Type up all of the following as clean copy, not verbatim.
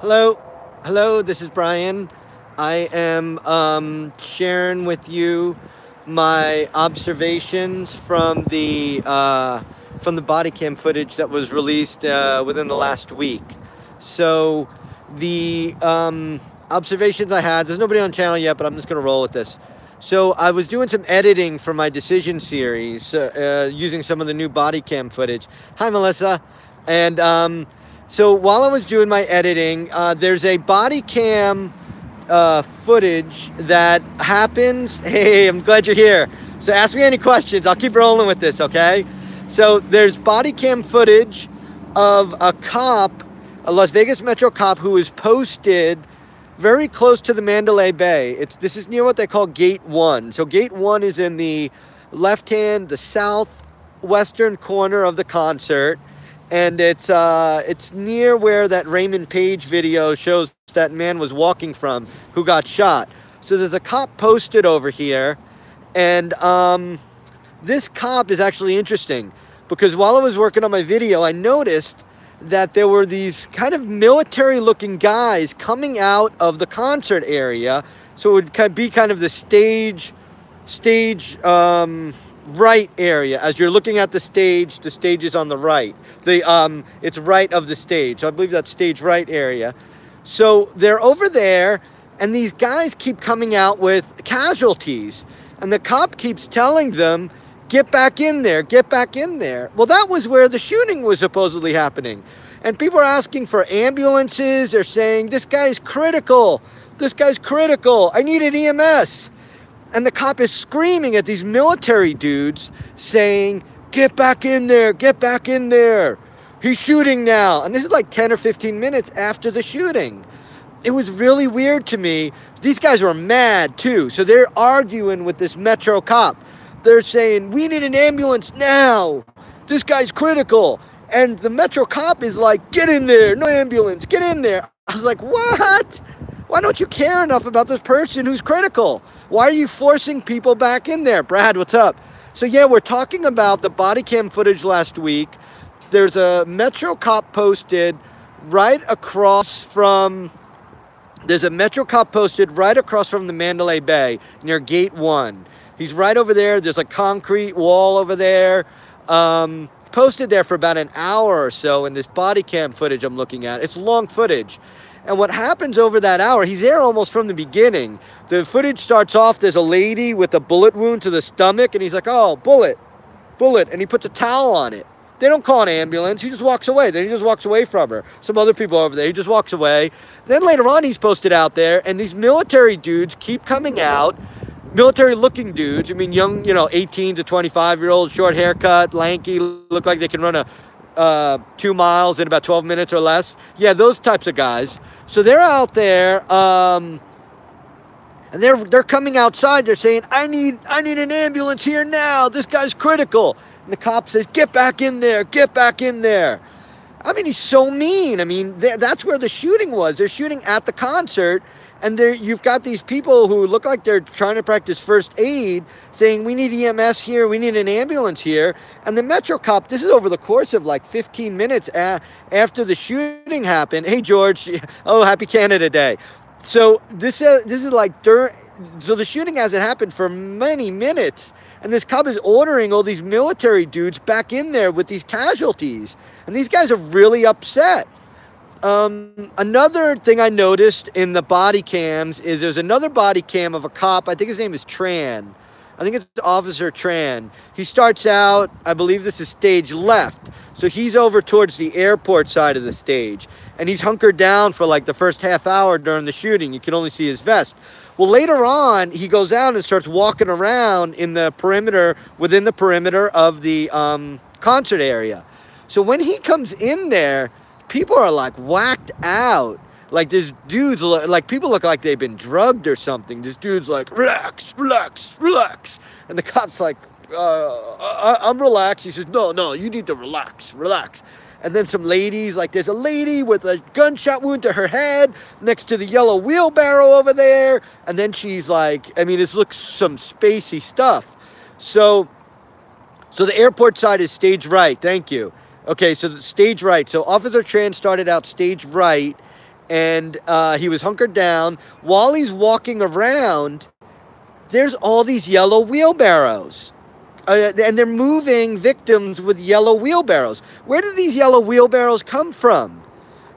Hello, hello. This is Brian. I am sharing with you my observations from the body cam footage that was released within the last week. So the observations I had. There's nobody on channel yet, but I'm just gonna roll with this. So I was doing some editing for my decision series using some of the new body cam footage. Hi, Melissa. And so while I was doing my editing, there's a body cam footage that happens. Hey, I'm glad you're here. So ask me any questions. I'll keep rolling with this, okay? So there's body cam footage of a cop, a Las Vegas Metro cop, who is posted very close to the Mandalay Bay. This is near what they call Gate 1. So Gate 1 is in the left-hand, the southwestern corner of the concert. And it's near where that Raymond Page video shows that man was walking from who got shot. So there's a cop posted over here, and this cop is actually interesting because while I was working on my video, I noticed that there were these kind of military-looking guys coming out of the concert area. So it would be kind of the stage right area. As you're looking at the stage is on the right. It's right of the stage. So I believe that's stage right area. So they're over there, and these guys keep coming out with casualties, and the cop keeps telling them, "Get back in there, get back in there." Well, that was where the shooting was supposedly happening, and people are asking for ambulances. They're saying, "This guy's critical. This guy's critical. I need an EMS." And the cop is screaming at these military dudes saying, "Get back in there, get back in there. He's shooting now." And this is like 10 or 15 minutes after the shooting. It was really weird to me. These guys were mad too. So they're arguing with this Metro cop. They're saying, "We need an ambulance now. This guy's critical." And the Metro cop is like, "Get in there, no ambulance, get in there." I was like, what? Why don't you care enough about this person who's critical? Why are you forcing people back in there? Brad, what's up? So yeah, we're talking about the body cam footage last week. There's a Metro cop posted right across from, there's a Metro cop posted right across from the Mandalay Bay near Gate 1. He's right over there. There's a concrete wall over there. Posted there for about an hour or so in this body cam footage I'm looking at. It's long footage. And what happens over that hour, he's there almost from the beginning. The footage starts off, there's a lady with a bullet wound to the stomach, and he's like, "Oh, bullet, bullet," and he puts a towel on it. They don't call an ambulance, he just walks away. Then he just walks away from her. Some other people over there, he just walks away. Then later on, he's posted out there, and these military dudes keep coming out, military-looking dudes, I mean, young, 18 to 25-year-olds, short haircut, lanky, look like they can run 2 miles in about 12 minutes or less. Yeah, those types of guys. So they're out there, and they're coming outside. They're saying, I need an ambulance here now. This guy's critical." And the cop says, "Get back in there, get back in there." I mean, he's so mean. I mean, that's where the shooting was. They're shooting at the concert, and you've got these people who look like they're trying to practice first aid, saying, "We need EMS here, we need an ambulance here." And the Metro cop, this is over the course of like 15 minutes after the shooting happened. Hey, George. Oh, happy Canada Day. So this is like so the shooting hasn't happened for many minutes, and this cop is ordering all these military dudes back in there with these casualties, and these guys are really upset. Another thing I noticed in the body cams is there's another body cam of a cop. I think his name is Tran. I think it's Officer Tran. He starts out, I believe this is stage left. So he's over towards the airport side of the stage. And he's hunkered down for like the first half hour during the shooting. You can only see his vest. Well, later on, he goes out and starts walking around in the perimeter, within the perimeter of the concert area. So when he comes in there, people are like whacked out. Like there's dudes, like people look like they've been drugged or something. This dude's like, "Relax, relax, relax." And the cop's like, I'm relaxed. He says, no, you need to relax, relax. And then some ladies, like there's a lady with a gunshot wound to her head next to the yellow wheelbarrow over there. And then she's like, I mean, it looks some spacey stuff. So the airport side is stage right. Thank you. Okay, so the stage right. So Officer Tran started out stage right, and he was hunkered down. While he's walking around, there's all these yellow wheelbarrows. And they're moving victims with yellow wheelbarrows. Where do these yellow wheelbarrows come from?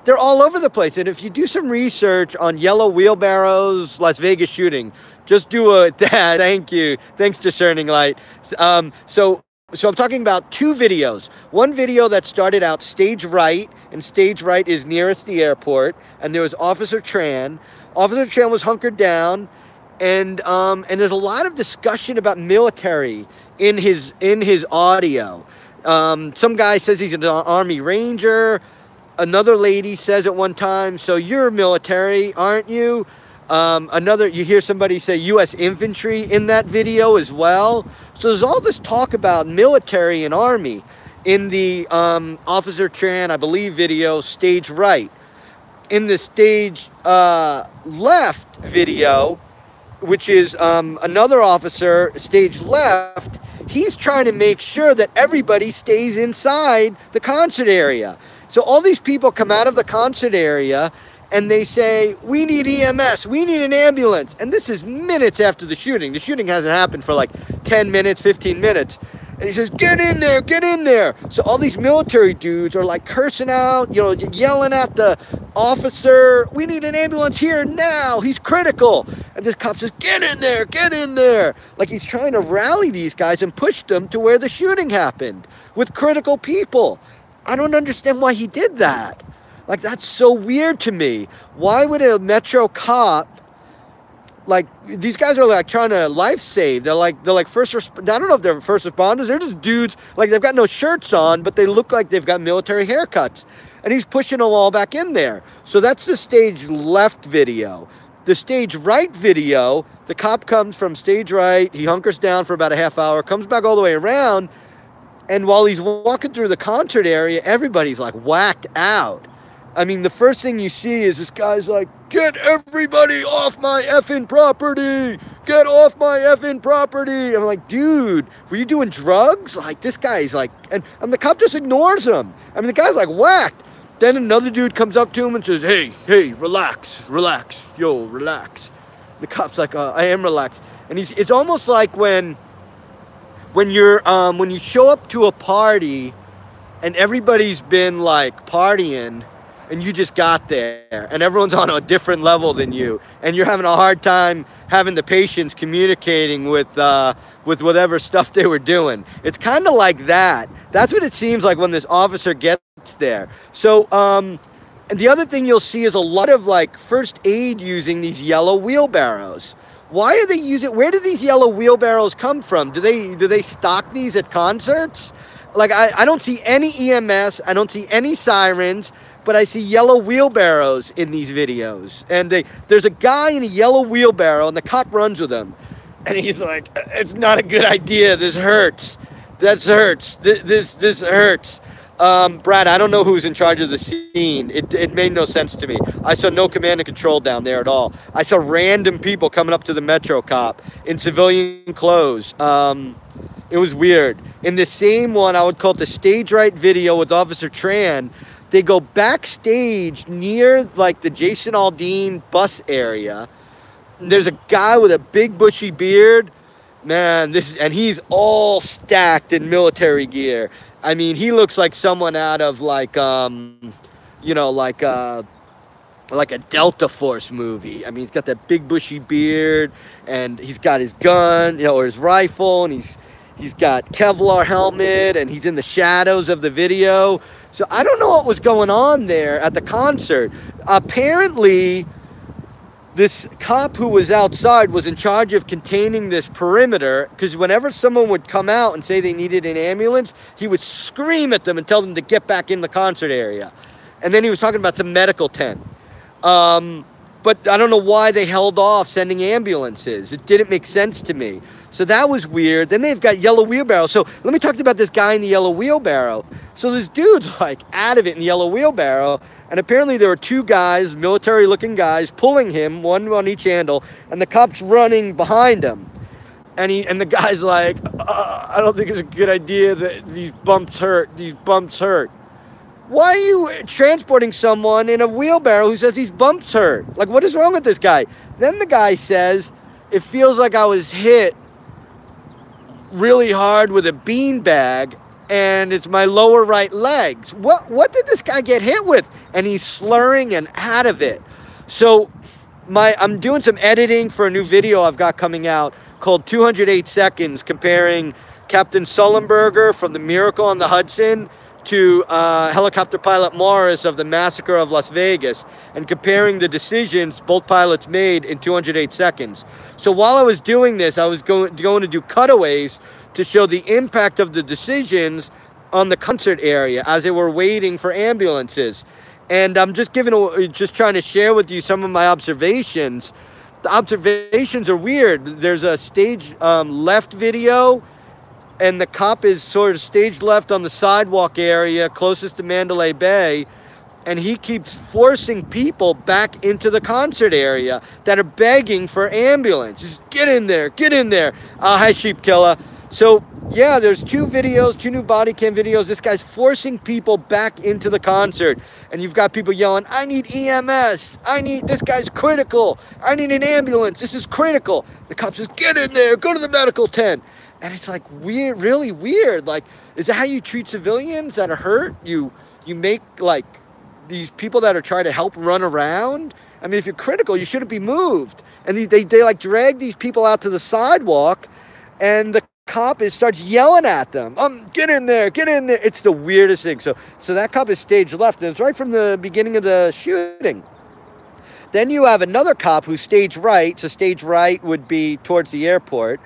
They're all over the place. And if you do some research on yellow wheelbarrows, Las Vegas shooting, just do a thank you. Thanks, Discerning Light. So I'm talking about two videos. One video that started out stage right, and stage right is nearest the airport, and there was Officer Tran. Officer Tran was hunkered down, and there's a lot of discussion about military in his audio. Some guy says he's an Army Ranger. Another lady says at one time, "So you're military, aren't you?" You hear somebody say U.S. infantry in that video as well. So there's all this talk about military and Army in the Officer Tran, I believe, video, stage right. In the stage left video, which is another officer, stage left, he's trying to make sure that everybody stays inside the concert area. So all these people come out of the concert area and they say, "We need EMS, we need an ambulance." And this is minutes after the shooting. The shooting hasn't happened for like 10 minutes, 15 minutes. And he says, "Get in there, get in there." So all these military dudes are like cursing out, you know, yelling at the officer, "We need an ambulance here now, he's critical." And this cop says, "Get in there, get in there." Like he's trying to rally these guys and push them to where the shooting happened with critical people. I don't understand why he did that. Like, that's so weird to me. Why would a Metro cop, like, these guys are like trying to life save. They're like first I don't know if they're first responders. They're just dudes, like they've got no shirts on, but they look like they've got military haircuts. And he's pushing them all back in there. So that's the stage left video. The stage right video, the cop comes from stage right, he hunkers down for about a half hour, comes back all the way around, and while he's walking through the concert area, everybody's like whacked out. I mean, the first thing you see is this guy's like, "Get everybody off my effing property! Get off my effing property!" I'm like, dude, were you doing drugs? Like, this guy's like, and the cop just ignores him. I mean, the guy's like whacked. Then another dude comes up to him and says, hey, relax, yo, relax. The cop's like, "I am relaxed." And it's almost like when you show up to a party and everybody's been like partying and you just got there and everyone's on a different level than you and you're having a hard time having the patience communicating with whatever stuff they were doing. It's kind of like that. That's what it seems like when this officer gets there. So and the other thing you'll see is a lot of like first aid using these yellow wheelbarrows. Why are they using? Where do these yellow wheelbarrows come from? Do they stock these at concerts? Like I don't see any EMS. I don't see any sirens, but I see yellow wheelbarrows in these videos. And there's a guy in a yellow wheelbarrow, and the cop runs with him, and he's like, "It's not a good idea. This hurts. That hurts. This hurts." Brad, I don't know who's in charge of the scene. It made no sense to me. I saw no command and control down there at all. I saw random people coming up to the Metro cop in civilian clothes. It was weird. In the same one, I would call it the stage right video with Officer Tran, they go backstage near like the Jason Aldean bus area. There's a guy with a big bushy beard. Man, and he's all stacked in military gear. I mean, he looks like someone out of like, you know, like a Delta Force movie. I mean, he's got that big bushy beard, and he's got his gun, you know, or his rifle, and he's got Kevlar helmet, and he's in the shadows of the video. So I don't know what was going on there at the concert. Apparently, this cop who was outside was in charge of containing this perimeter, because whenever someone would come out and say they needed an ambulance, he would scream at them and tell them to get back in the concert area. And then he was talking about some medical tent. But I don't know why they held off sending ambulances. It didn't make sense to me. So that was weird. Then they've got yellow wheelbarrow. So let me talk about this guy in the yellow wheelbarrow. So this dude's like out of it in the yellow wheelbarrow. And apparently there were two guys, military-looking guys, pulling him, one on each handle, and the cop's running behind him. And the guy's like, "I don't think it's a good idea. That these bumps hurt. These bumps hurt." why are you transporting someone in a wheelbarrow who says his bumps hurt? Like, what is wrong with this guy? Then the guy says, it feels like I was hit really hard with a beanbag and it's my lower right legs. What did this guy get hit with? And he's slurring and out of it. So I'm doing some editing for a new video I've got coming out called 208 Seconds, comparing Captain Sullenberger from the Miracle on the Hudson to helicopter pilot Morris of the Massacre of Las Vegas, and comparing the decisions both pilots made in 208 seconds. So while I was doing this, I was going to do cutaways to show the impact of the decisions on the concert area as they were waiting for ambulances. And I'm just trying to share with you some of my observations. The observations are weird. There's a stage left video, and the cop is sort of stage left on the sidewalk area closest to Mandalay Bay, and he keeps forcing people back into the concert area that are begging for ambulance. Just get in there, get in there. Hi, Sheep Killer. So yeah, there's two new body cam videos. This guy's forcing people back into the concert, and you've got people yelling, I need EMS, this guy's critical, I need an ambulance, this is critical. The cop says, get in there, go to the medical tent. And it's like weird, really weird. Like, is that how you treat civilians that are hurt? You make like these people that are trying to help run around? I mean, if you're critical, you shouldn't be moved. And they like drag these people out to the sidewalk, and the cop starts yelling at them. Get in there, get in there. It's the weirdest thing. So that cop is stage left, and it's right from the beginning of the shooting. Then you have another cop who's stage right. So stage right would be towards the airport.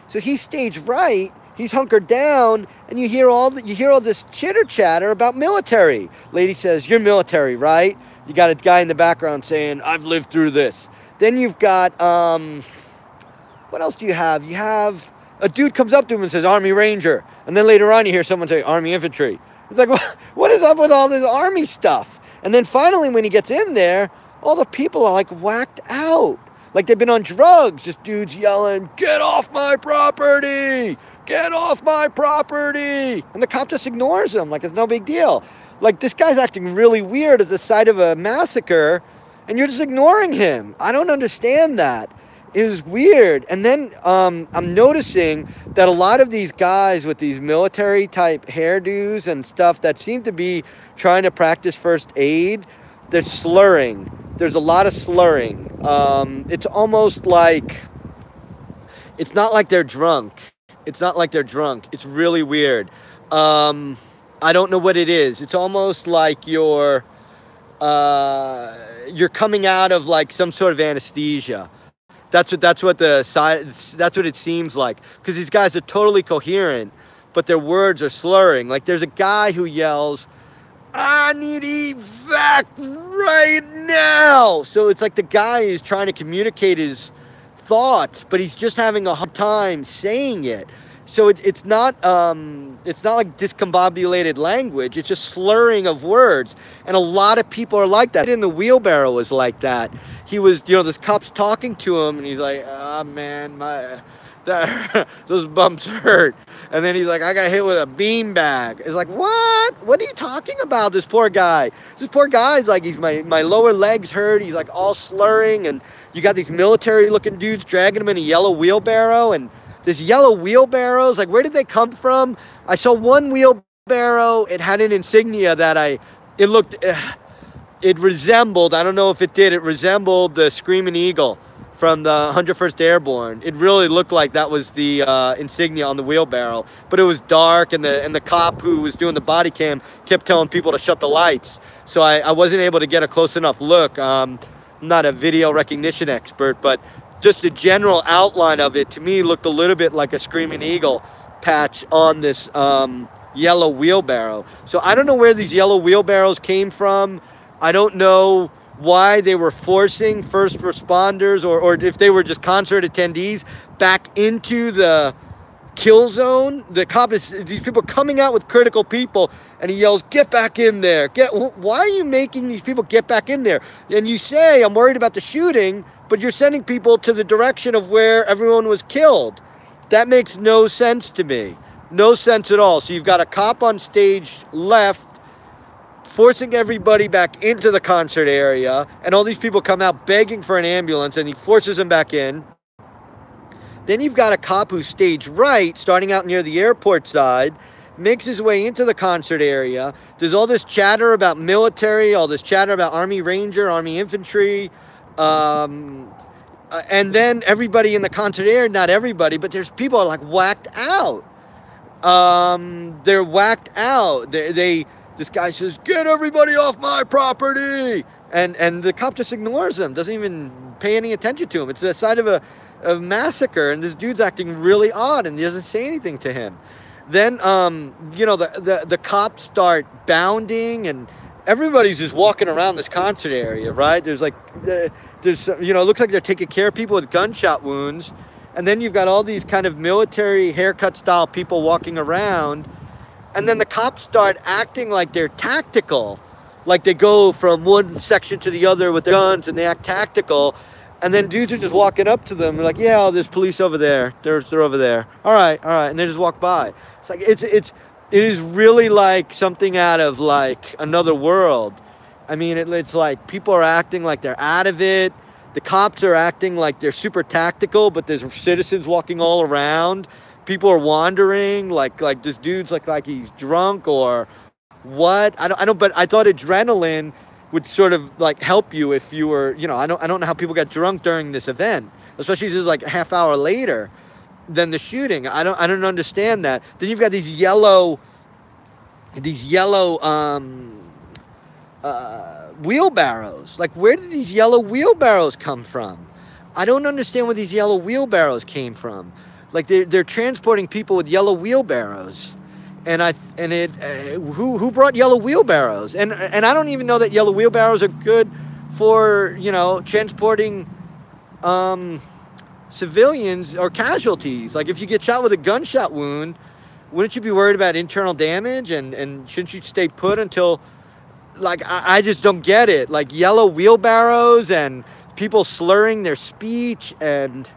So he's stage right, he's hunkered down, and you hear all this chitter chatter about military. Lady says, you're military, right? You got a guy in the background saying, I've lived through this. Then you've got, what else do you have? You have a dude comes up to him and says, Army Ranger. And then later on you hear someone say, Army Infantry. It's like, what is up with all this Army stuff? And then finally when he gets in there, all the people are like whacked out. Like they've been on drugs, just dudes yelling, get off my property, get off my property. And the cop just ignores them like it's no big deal. Like this guy's acting really weird at the site of a massacre and you're just ignoring him. I don't understand that. It was weird. And then I'm noticing that a lot of these guys with these military type hairdos and stuff that seem to be trying to practice first aid, they're slurring. There's a lot of slurring. It's almost like, it's not like they're drunk. It's not like they're drunk. It's really weird. I don't know what it is. It's almost like you're coming out of like some sort of anesthesia. That's what it seems like. Because these guys are totally coherent, but their words are slurring. Like there's a guy who yells, I need evac right now. So it's like the guy is trying to communicate his thoughts, but he's just having a hard time saying it. So it's not like discombobulated language. It's just slurring of words. And a lot of people are like that. In the wheelbarrow was like that. He was, this cop's talking to him, and he's like, ah, man, those bumps hurt. And then he's like, I got hit with a beanbag. It's like, what? What are you talking about? This poor guy. This poor guy's like, my lower legs hurt. He's like all slurring. And you got these military looking dudes dragging him in a yellow wheelbarrow. And this yellow wheelbarrows, like where did they come from? I saw one wheelbarrow. It had an insignia that it resembled, I don't know if it did, it resembled the Screaming Eagle from the 101st Airborne. It really looked like that was the insignia on the wheelbarrow, but it was dark, and the cop who was doing the body cam kept telling people to shut the lights. So I wasn't able to get a close enough look. I'm not a video recognition expert, but just the general outline of it to me looked a little bit like a Screaming Eagle patch on this yellow wheelbarrow. So I don't know where these yellow wheelbarrows came from. I don't know why they were forcing first responders or if they were just concert attendees back into the kill zone. The cop is, these people coming out with critical people, and he yells, get back in there. Why are you making these people get back in there? And you say, I'm worried about the shooting, but you're sending people to the direction of where everyone was killed. That makes no sense to me. No sense at all. So you've got a cop on stage left forcing everybody back into the concert area, and all these people come out begging for an ambulance, and he forces them back in. Then you've got a cop who's stage right, starting out near the airport side, makes his way into the concert area. There's all this chatter about military, all this chatter about Army Ranger, Army Infantry, and then everybody in the concert area, not everybody, but there's people are like whacked out. They're whacked out. This guy says, "Get everybody off my property," and the cop just ignores him, doesn't even pay any attention to him. It's the side of a massacre, and this dude's acting really odd, and he doesn't say anything to him. Then, you know, the cops start bounding, and everybody's just walking around this concert area, right? There's like, you know, it looks like they're taking care of people with gunshot wounds. And then you've got all these kind of military haircut style people walking around. And then the cops start acting like they're tactical. Like they go from one section to the other with their guns and they act tactical. And then dudes are just walking up to them. They're like, yeah, oh, there's police over there. They're over there. All right. And they just walk by. It's like, it is really like something out of like another world. I mean, it's like people are acting like they're out of it. The cops are acting like they're super tactical, but there's citizens walking all around. People are wandering, like this dude's like he's drunk or what? I don't. But I thought adrenaline would sort of like help you if you were, you know. I don't know how people got drunk during this event, especially just like a half hour later than the shooting. I don't understand that. Then you've got these yellow wheelbarrows. Like, where did these yellow wheelbarrows come from? I don't understand where these yellow wheelbarrows came from. Like, they're transporting people with yellow wheelbarrows, who brought yellow wheelbarrows? And I don't even know that yellow wheelbarrows are good for, you know, transporting civilians or casualties. Like, if you get shot with a gunshot wound, wouldn't you be worried about internal damage? And shouldn't you stay put until... Like, I just don't get it. Like, yellow wheelbarrows and people slurring their speech and,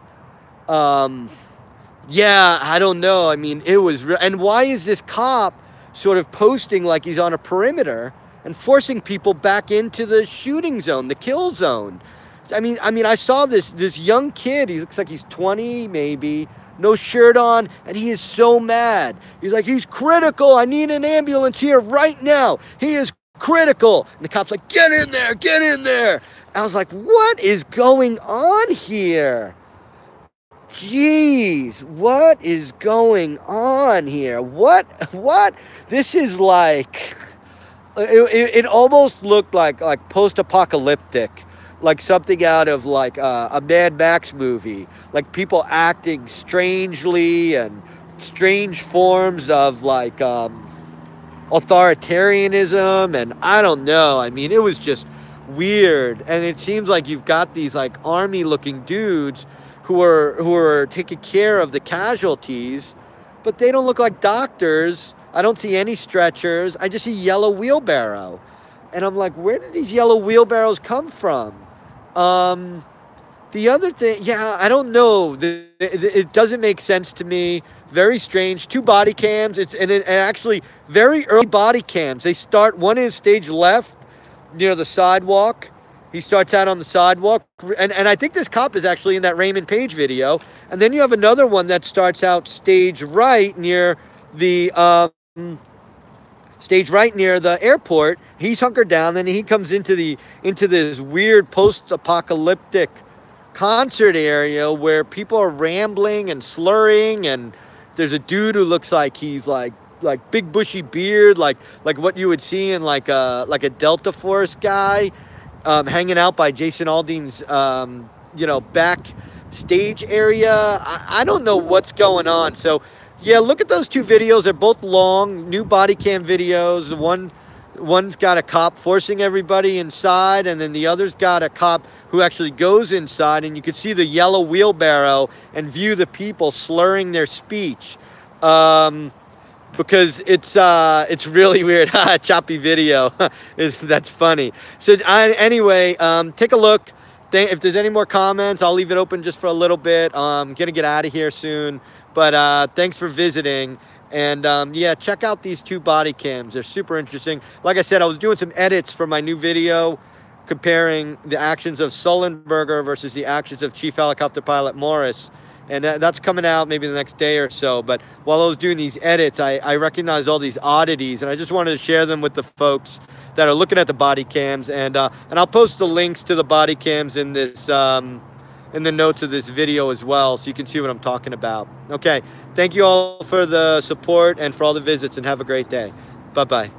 yeah, I don't know. I mean, it was... And why is this cop sort of posting like he's on a perimeter and forcing people back into the shooting zone, the kill zone? I mean, I saw this young kid. He looks like he's 20, maybe, no shirt on, and he is so mad. He's like, he's critical. I need an ambulance here right now. He is critical. And the cop's like, get in there, get in there. I was like, what is going on here? Jeez, what is going on here? What? This is like, it almost looked like post-apocalyptic, like something out of like a Mad Max movie, like people acting strangely and strange forms of like authoritarianism, and I don't know. I mean, it was just weird. And it seems like you've got these like army looking dudes who are taking care of the casualties, but they don't look like doctors. I don't see any stretchers. I just see yellow wheelbarrow. And I'm like, where did these yellow wheelbarrows come from? The other thing, yeah, I don't know. It doesn't make sense to me. Very strange. 2 body cams. And actually very early body cams. They start, one is stage left near the sidewalk. He starts out on the sidewalk. And I think this cop is actually in that Raymond Page video. And then you have another one that starts out stage right near the airport. He's hunkered down. Then he comes into this weird post-apocalyptic concert area where people are rambling and slurring, and there's a dude who looks like he's like big bushy beard, like what you would see in like a Delta Force guy, hanging out by Jason Aldean's back stage area. I don't know what's going on. So yeah, look at those 2 videos. They're both long, new body cam videos. One's got a cop forcing everybody inside, and then the other's got a cop who actually goes inside, and you can see the yellow wheelbarrow and view the people slurring their speech, because it's really weird. Choppy video. That's funny. So anyway, take a look. If there's any more comments, I'll leave it open just for a little bit. I'm gonna get out of here soon, but thanks for visiting. And yeah, check out these 2 body cams. They're super interesting. Like I said, I was doing some edits for my new video comparing the actions of Sullenberger versus the actions of Chief Helicopter Pilot Morris. And that's coming out maybe the next day or so. But while I was doing these edits, I recognized all these oddities, and I just wanted to share them with the folks that are looking at the body cams. And I'll post the links to the body cams in this in the notes of this video as well, so you can see what I'm talking about. Okay, thank you all for the support and for all the visits, and have a great day. Bye-bye.